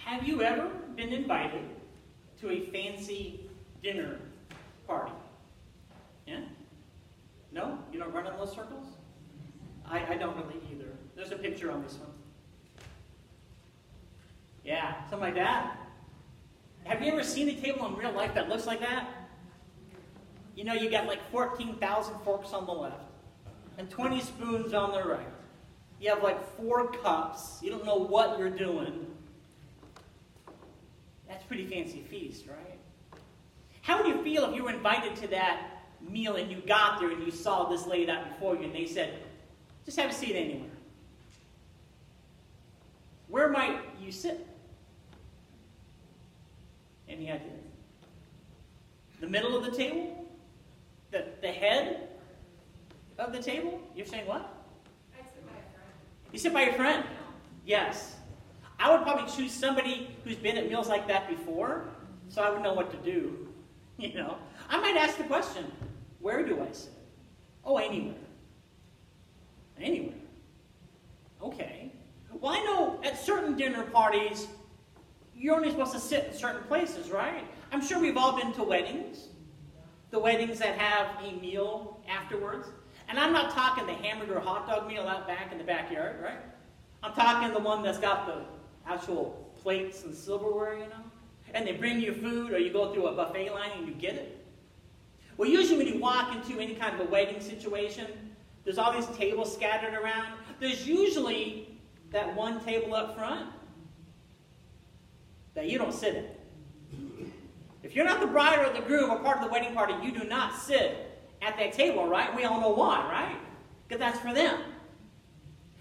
Have you ever been invited to a fancy dinner party? Yeah? No? You don't run in those circles? I don't really either. There's a picture on this one. Yeah, something like that. Have you ever seen a table in real life that looks like that? You know, you got like 14,000 forks on the left and 20 spoons on the right. You have like 4 cups. You don't know what you're doing. That's a pretty fancy feast, right? How would you feel if you were invited to that meal and you got there and you saw this laid out before you and they said, just have a seat anywhere? Where might you sit? Any idea? The middle of the table? The head of the table? You're saying what? I sit by a friend. You sit by your friend? Yes. I would probably choose somebody who's been at meals like that before, so I would know what to do. You know, I might ask the question, where do I sit? Oh, anywhere. Anywhere. Okay. Well, I know at certain dinner parties, you're only supposed to sit in certain places, right? I'm sure we've all been to weddings. The weddings that have a meal afterwards. And I'm not talking the hamburger or hot dog meal out back in the backyard, right? I'm talking the one that's got the actual plates and silverware, you know? And they bring you food, or you go through a buffet line and you get it. Well, usually when you walk into any kind of a wedding situation, there's all these tables scattered around. There's usually that one table up front that you don't sit at. If you're not the bride or the groom or part of the wedding party, you do not sit at that table, right? We all know why, right? Because that's for them.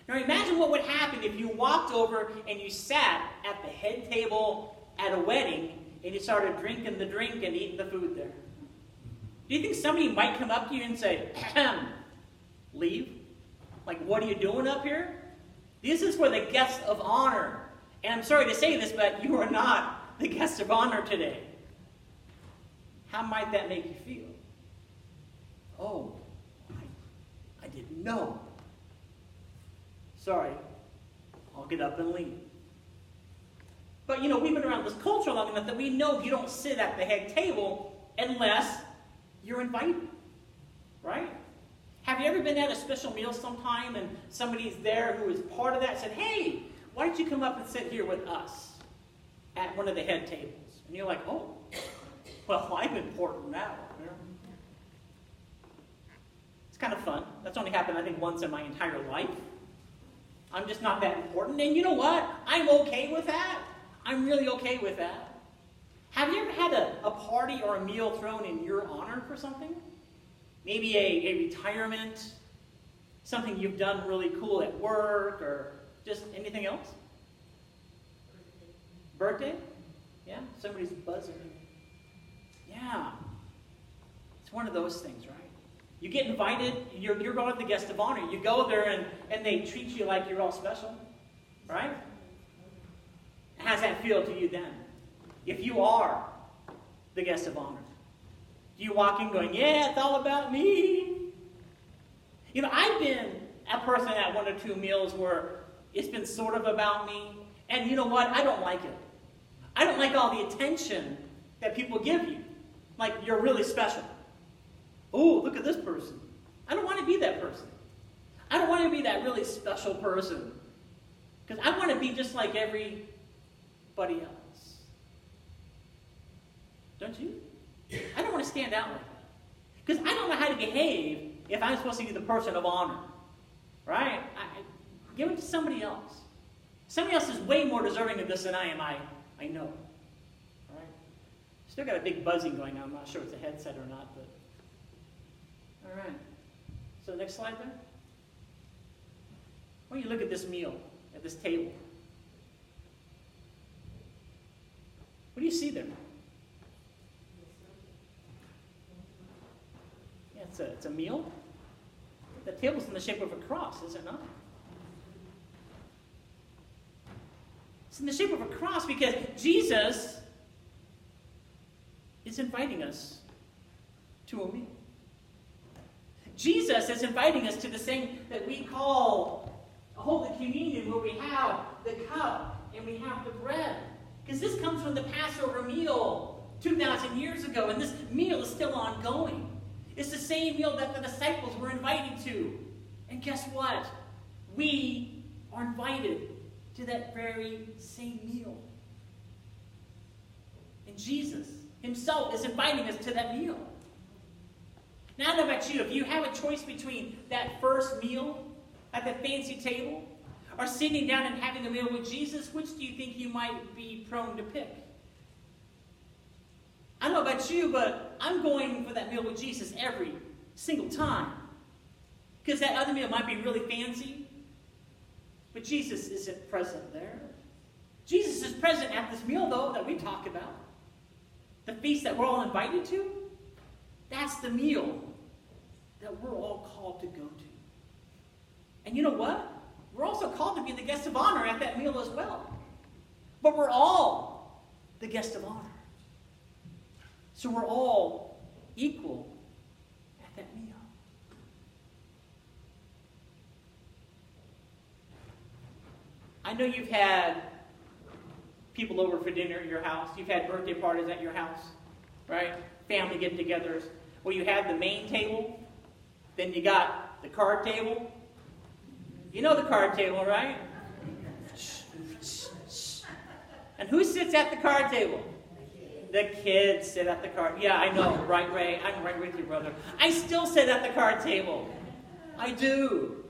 Now imagine what would happen if you walked over and you sat at the head table at a wedding and you started drinking the drink and eating the food there. Do you think somebody might come up to you and say, leave? Like, what are you doing up here? This is for the guests of honor. And I'm sorry to say this, but you are not the guests of honor today. How might that make you feel? Oh, I didn't know. Sorry, I'll get up and leave. But you know, we've been around this culture long enough that we know you don't sit at the head table unless you're invited, right? Have you ever been at a special meal sometime and somebody's there who is part of that said, hey, why don't you come up and sit here with us at one of the head tables? And you're like, oh, well, I'm important now. It's kind of fun. That's only happened, I think, once in my entire life. I'm just not that important. And you know what? I'm okay with that. I'm really okay with that. Have you ever had a party or a meal thrown in your honor for something? Maybe a retirement, something you've done really cool at work, or just anything else? Birthday? Yeah, somebody's buzzing. Yeah. It's one of those things, right? You get invited, you're going to the guest of honor. You go there and they treat you like you're all special, right? How does that feel to you then? If you are the guest of honor, do you walk in going, yeah, it's all about me? You know, I've been a person at 1 or 2 meals where it's been sort of about me, and you know what? I don't like it. I don't like all the attention that people give you. Like, you're really special. Oh, look at this person. I don't want to be that person. I don't want to be that really special person. Because I want to be just like everybody else. Don't you? I don't want to stand out like that. Because I don't know how to behave if I'm supposed to be the person of honor. Right? Give it to somebody else. Somebody else is way more deserving of this than I am. I know. All right? Still got a big buzzing going on. I'm not sure if it's a headset or not, but all right. So next slide there. Why don't you look at this meal, at this table? What do you see there? Yeah, it's a meal. The table's in the shape of a cross, is it not? It's in the shape of a cross because Jesus is inviting us to a meal. Jesus is inviting us to this thing that we call Holy Communion, where we have the cup and we have the bread. Because this comes from the Passover meal 2,000 years ago, and this meal is still ongoing. It's the same meal that the disciples were invited to. And guess what? We are invited to that very same meal. And Jesus himself is inviting us to that meal. Now, I don't know about you. If you have a choice between that first meal at the fancy table or sitting down and having a meal with Jesus, which do you think you might be prone to pick? I don't know about you, but I'm going for that meal with Jesus every single time. Because that other meal might be really fancy, but Jesus isn't present there. Jesus is present at this meal, though, that we talk about. The feast that we're all invited to, that's the meal that we're all called to go to. And you know what? We're also called to be the guest of honor at that meal as well. But we're all the guest of honor. So we're all equal at that meal. I know you've had people over for dinner at your house. You've had birthday parties at your house, right? Family get-togethers. Well, you have the main table. Then you got the card table. You know the card table, right? And who sits at the card table? The kids sit at the card. Yeah, I know, right, Ray? I'm right with you, brother. I still sit at the card table. I do.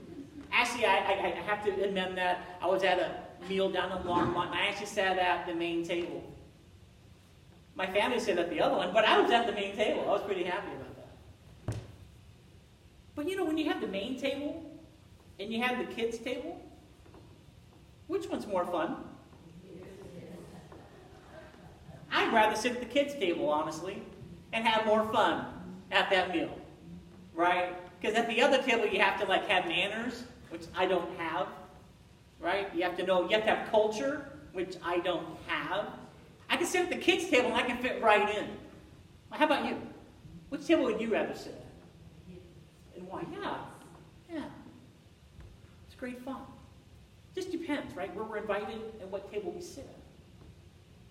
Actually, I have to amend that. I was at a meal down in Longmont, and I actually sat at the main table. My family sat at the other one, but I was at the main table. I was pretty happy about that. But you know, when you have the main table and you have the kids' table, which one's more fun? I'd rather sit at the kids' table, honestly, and have more fun at that meal, right? Because at the other table, you have to have manners, which I don't have, right? You have to have culture, which I don't have. I can sit at the kids' table and I can fit right in. Well, how about you? Which table would you rather sit at? And why? Yeah. It's great fun. Just depends, right? Where we're invited and what table we sit at.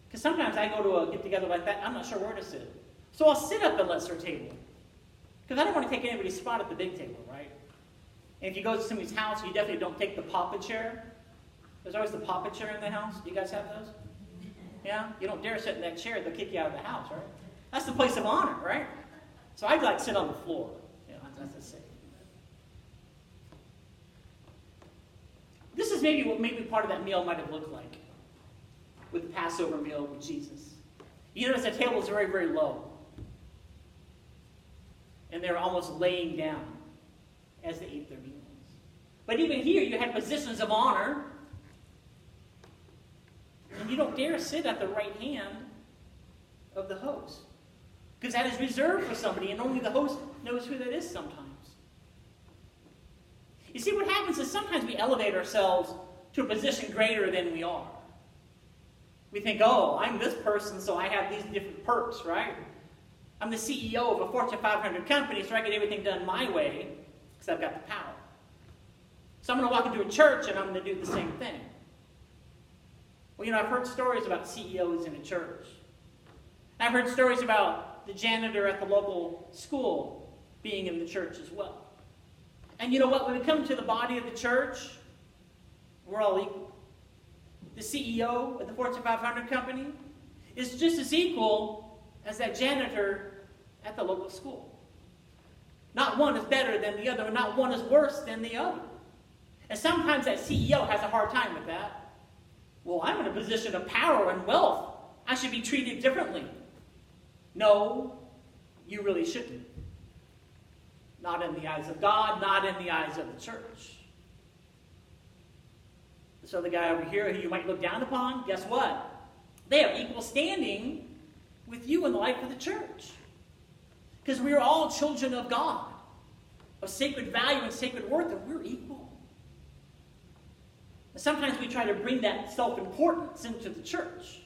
Because sometimes I go to a get-together like that, I'm not sure where to sit. So I'll sit at the lesser table. Because I don't want to take anybody's spot at the big table, right? And if you go to somebody's house, you definitely don't take the papa chair. There's always the papa chair in the house. Do you guys have those? Yeah? You don't dare sit in that chair. They'll kick you out of the house, right? That's the place of honor, right? So I'd sit on the floor. That's the same. This is maybe what part of that meal might have looked like with the Passover meal with Jesus. You notice the table is very, very low. And they're almost laying down as they ate their meals. But even here, you had positions of honor. And you don't dare sit at the right hand of the host. Because that is reserved for somebody, and only the host knows who that is sometimes. You see, what happens is sometimes we elevate ourselves to a position greater than we are. We think, oh, I'm this person, so I have these different perks, right? I'm the CEO of a Fortune 500 company, so I get everything done my way, because I've got the power. So I'm going to walk into a church, and I'm going to do the same thing. Well, I've heard stories about CEOs in a church. I've heard stories about the janitor at the local school being in the church as well. And you know what? When we come to the body of the church, we're all equal. The CEO of the Fortune 500 company is just as equal as that janitor at the local school. Not one is better than the other, and not one is worse than the other. And sometimes that CEO has a hard time with that. Well, I'm in a position of power and wealth. I should be treated differently. No, you really shouldn't. Not in the eyes of God, not in the eyes of the church. This other guy over here who you might look down upon, guess what? They have equal standing with you in the life of the church. Because we are all children of God, of sacred value and sacred worth, and we're equal. And sometimes we try to bring that self-importance into the church.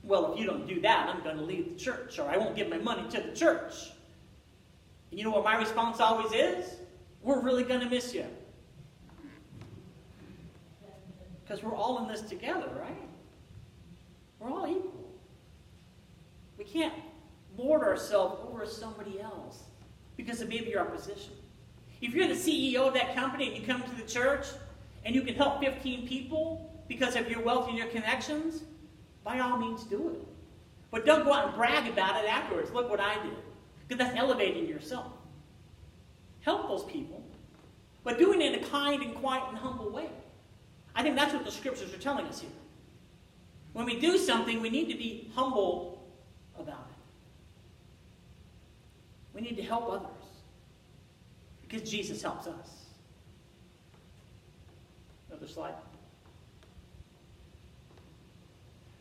Well, if you don't do that, I'm going to leave the church, or I won't give my money to the church. And you know what my response always is? We're really going to miss you. Because we're all in this together, right? We're all equal. We can't lord ourselves over somebody else because of maybe our position. If you're the CEO of that company and you come to the church and you can help 15 people because of your wealth and your connections, by all means do it. But don't go out and brag about it afterwards. Look what I did. Because that's elevating yourself. Help those people, but doing it in a kind and quiet and humble way. I think that's what the scriptures are telling us here. When we do something, we need to be humble about it. We need to help others because Jesus helps us. Another slide.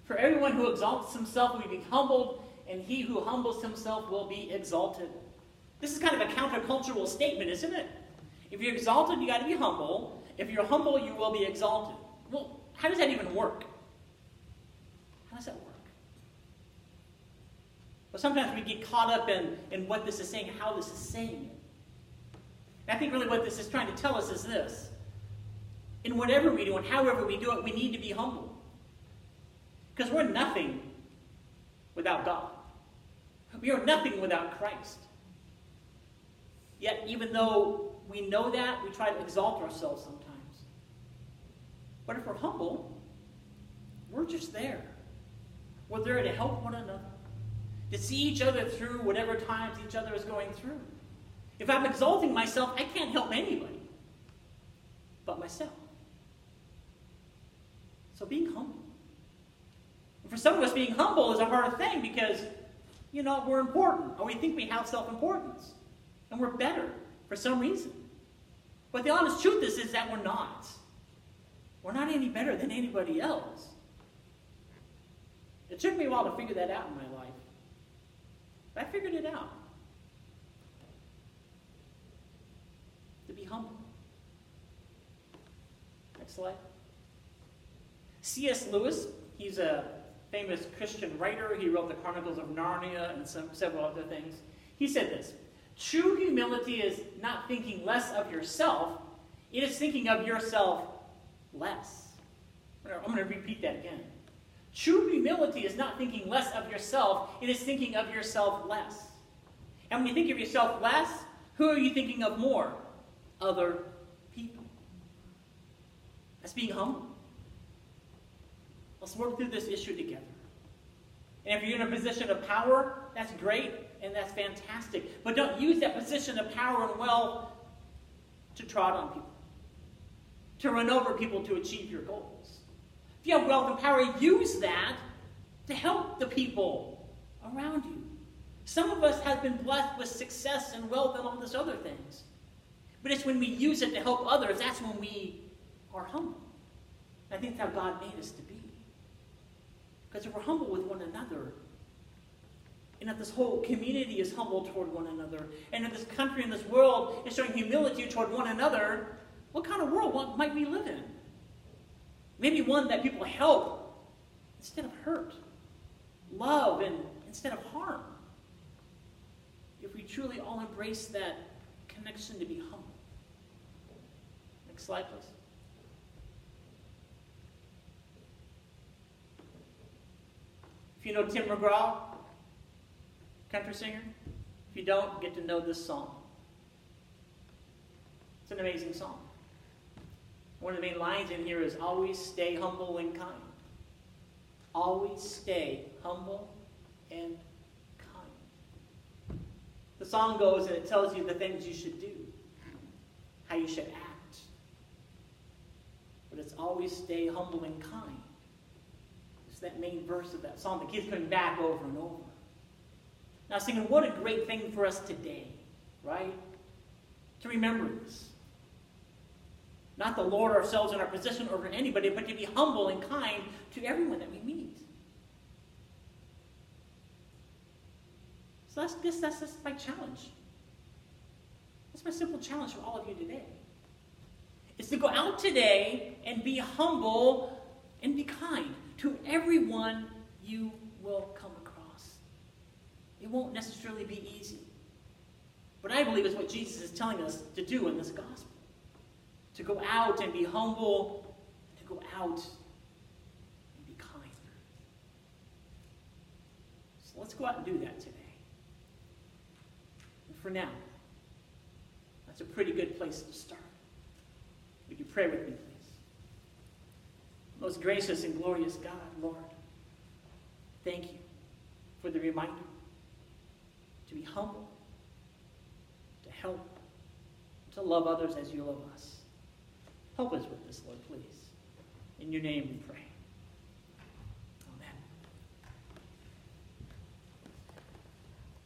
For everyone who exalts himself will be humbled, and he who humbles himself will be exalted. This is kind of a countercultural statement, isn't it? If you're exalted, you got to be humble. If you're humble, you will be exalted. Well, how does that even work? How does that work? Well, sometimes we get caught up in what this is saying, how this is saying it. And I think really what this is trying to tell us is this. In whatever we do and however we do it, we need to be humble. Because we're nothing without God. We are nothing without Christ. Yet, even though we know that, we try to exalt ourselves sometimes. But if we're humble, we're just there. We're there to help one another, to see each other through whatever times each other is going through. If I'm exalting myself, I can't help anybody but myself. So being humble. And for some of us, being humble is a hard thing because, we're important, or we think we have self-importance. And we're better for some reason. But the honest truth is that we're not. We're not any better than anybody else. It took me a while to figure that out in my life. But I figured it out. To be humble. Next slide. C.S. Lewis, he's a famous Christian writer. He wrote the Chronicles of Narnia and several other things. He said this: true humility is not thinking less of yourself, it is thinking of yourself less. I'm going to repeat that again. True humility is not thinking less of yourself, it is thinking of yourself less. And when you think of yourself less, who are you thinking of more? Other people. That's being humble. Let's work through this issue together. And if you're in a position of power, that's great and that's fantastic. But don't use that position of power and wealth to trot on people, to run over people to achieve your goals. If you have wealth and power, use that to help the people around you. Some of us have been blessed with success and wealth and all this other things. But it's when we use it to help others, that's when we are humble. I think that's how God made us to be. Because if we're humble with one another, and if this whole community is humble toward one another, and if this country and this world is showing humility toward one another, what kind of world might we live in? Maybe one that people help instead of hurt, love and instead of harm. If we truly all embrace that connection to be humble. Next slide, please. If you know Tim McGraw, country singer, if you don't, get to know this song. It's an amazing song. One of the main lines in here is, always stay humble and kind. Always stay humble and kind. The song goes and it tells you the things you should do, how you should act. But it's always stay humble and kind. It's that main verse of that song that keeps coming back over and over. Now, I was thinking, what a great thing for us today, right? To remember this. Not to lord ourselves in our position over anybody, but to be humble and kind to everyone that we meet. So that's my challenge. That's my simple challenge for all of you today. It's to go out today and be humble and be kind to everyone you will come across. It won't necessarily be easy. But I believe it's what Jesus is telling us to do in this gospel. To go out and be humble, to go out and be kind. So let's go out and do that today. And for now, that's a pretty good place to start. Would you pray with me, please? Most gracious and glorious God, Lord, thank you for the reminder to be humble, to help, to love others as you love us. Help us with this, Lord, please. In your name we pray.